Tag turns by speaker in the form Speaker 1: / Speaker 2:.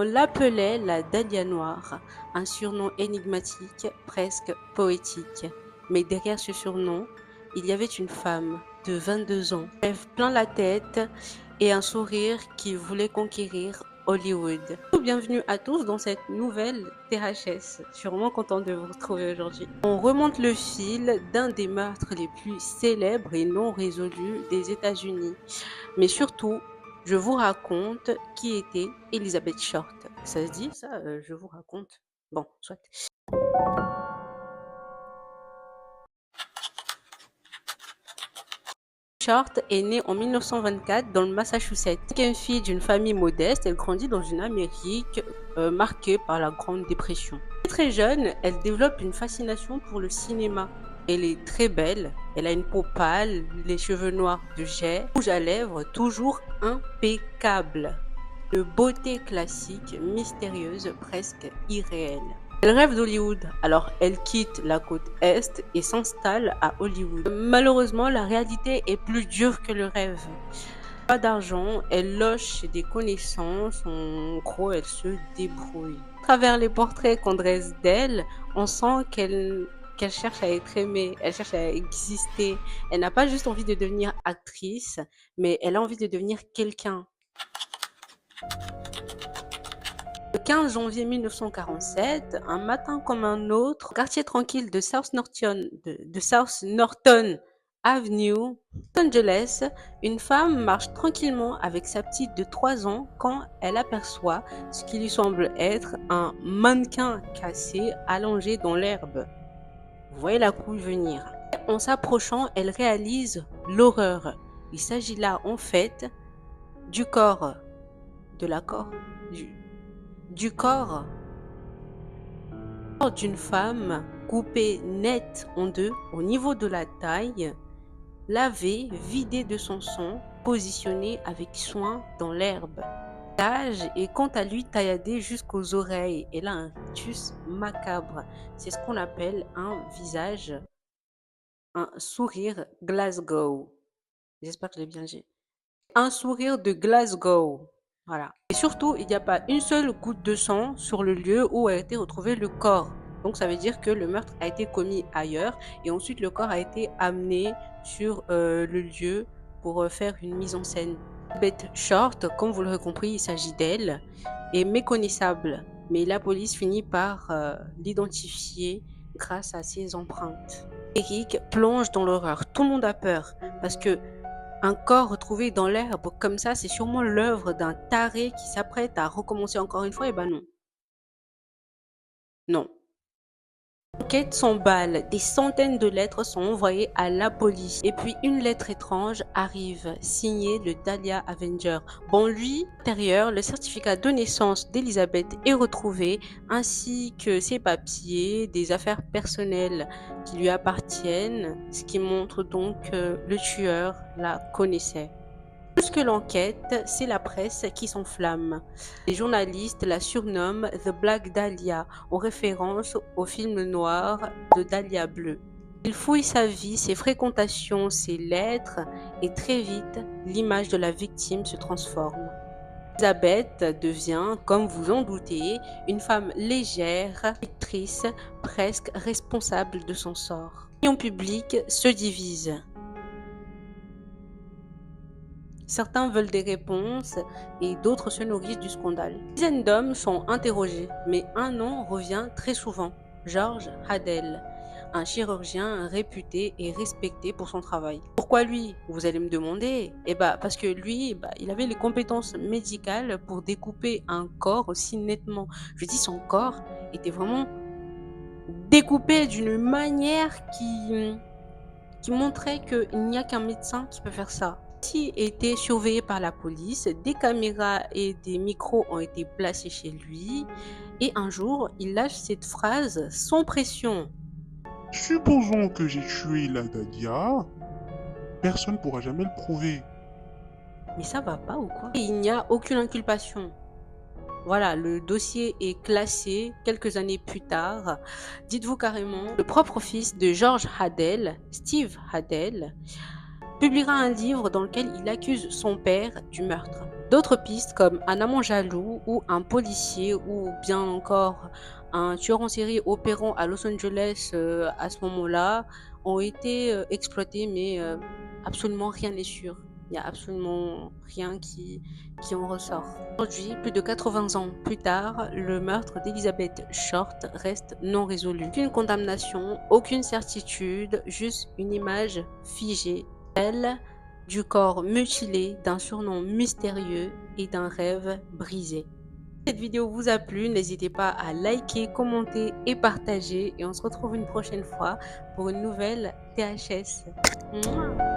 Speaker 1: On l'appelait la Dahlia noire, un surnom énigmatique, presque poétique. Mais derrière ce surnom, il y avait une femme de 22 ans, rêve plein la tête et un sourire qui voulait conquérir Hollywood. Bienvenue à tous dans cette nouvelle THS. Je suis vraiment contente de vous retrouver aujourd'hui. On remonte le fil d'un des meurtres les plus célèbres et non résolus des États-Unis. Mais surtout, je vous raconte qui était Elizabeth Short. Ça se dit ça, je vous raconte. Bon, soit. Short est née en 1924 dans le Massachusetts. Cinquième fille d'une famille modeste, elle grandit dans une Amérique marquée par la Grande Dépression. Très jeune, elle développe une fascination pour le cinéma. Elle est très belle, elle a une peau pâle, les cheveux noirs de jet, rouge à lèvres, toujours impeccable. De beauté classique, mystérieuse, presque irréelle. Elle rêve d'Hollywood, alors elle quitte la côte Est et s'installe à Hollywood. Malheureusement, la réalité est plus dure que le rêve. Pas d'argent, elle loge chez des connaissances, en gros, elle se débrouille. À travers les portraits qu'on dresse d'elle, on sent qu'elle cherche à être aimée, elle cherche à exister. Elle n'a pas juste envie de devenir actrice, mais elle a envie de devenir quelqu'un. Le 15 janvier 1947, un matin comme un autre, au quartier tranquille de South Norton Avenue, Los Angeles, une femme marche tranquillement avec sa petite de 3 ans quand elle aperçoit ce qui lui semble être un mannequin cassé allongé dans l'herbe. Vous voyez la couille venir. En s'approchant, elle réalise l'horreur. Il s'agit là en fait du corps, de la corps, du corps d'une femme coupée net en deux au niveau de la taille, lavée, vidée de son sang, positionnée avec soin dans l'herbe. L'âge est quant à lui tailladé jusqu'aux oreilles. Elle a un rictus macabre. C'est ce qu'on appelle un visage, un sourire Glasgow. J'espère que je l'ai bien dit. Un sourire de Glasgow. Voilà. Et surtout, il n'y a pas une seule goutte de sang sur le lieu où a été retrouvé le corps. Donc ça veut dire que le meurtre a été commis ailleurs et ensuite le corps a été amené sur le lieu pour faire une mise en scène. Elizabeth Short, comme vous l'aurez compris, il s'agit d'elle, est méconnaissable, mais la police finit par l'identifier grâce à ses empreintes. Eric plonge dans l'horreur. Tout le monde a peur parce que un corps retrouvé dans l'herbe comme ça, c'est sûrement l'œuvre d'un taré qui s'apprête à recommencer encore une fois. Eh ben non. Non. L'enquête s'emballe, des centaines de lettres sont envoyées à la police. Et puis une lettre étrange arrive, signée le Dahlia Avenger. Bon, lui, à l'intérieur, le certificat de naissance d'Elizabeth est retrouvé, ainsi que ses papiers, des affaires personnelles qui lui appartiennent, ce qui montre donc que le tueur la connaissait. Plus que l'enquête, c'est la presse qui s'enflamme. Les journalistes la surnomment The Black Dahlia, en référence au film noir de Dahlia Bleu. Ils fouillent sa vie, ses fréquentations, ses lettres, et très vite, l'image de la victime se transforme. Elisabeth devient, comme vous en doutez, une femme légère, actrice, presque responsable de son sort. L'opinion publique se divise. Certains veulent des réponses et d'autres se nourrissent du scandale. Des dizaines d'hommes sont interrogés, mais un nom revient très souvent, George Hadel, un chirurgien réputé et respecté pour son travail. Pourquoi lui? Vous allez me demander. Eh bah, parce que lui, il avait les compétences médicales pour découper un corps aussi nettement. Je dis son corps était vraiment découpé d'une manière qui montrait qu'il n'y a qu'un médecin qui peut faire ça. Celui-ci était surveillé par la police, des caméras et des micros ont été placés chez lui et un jour, il lâche cette phrase sans pression.
Speaker 2: Supposons que j'ai tué la Dahlia, personne ne pourra jamais le prouver.
Speaker 1: Mais ça va pas ou quoi? Et il n'y a aucune inculpation. Voilà, le dossier est classé quelques années plus tard. Dites-vous carrément, le propre fils de George Hadel, Steve Hadel, publiera un livre dans lequel il accuse son père du meurtre. D'autres pistes comme un amant jaloux ou un policier ou bien encore un tueur en série opérant à Los Angeles à ce moment-là ont été exploitées, mais absolument rien n'est sûr. Il n'y a absolument rien qui en ressort. Aujourd'hui, plus de 80 ans plus tard, le meurtre d'Elizabeth Short reste non résolu. Aucune condamnation, aucune certitude, juste une image figée, celle du corps mutilé, d'un surnom mystérieux et d'un rêve brisé. Si cette vidéo vous a plu, n'hésitez pas à liker, commenter et partager et on se retrouve une prochaine fois pour une nouvelle THS. Mouah.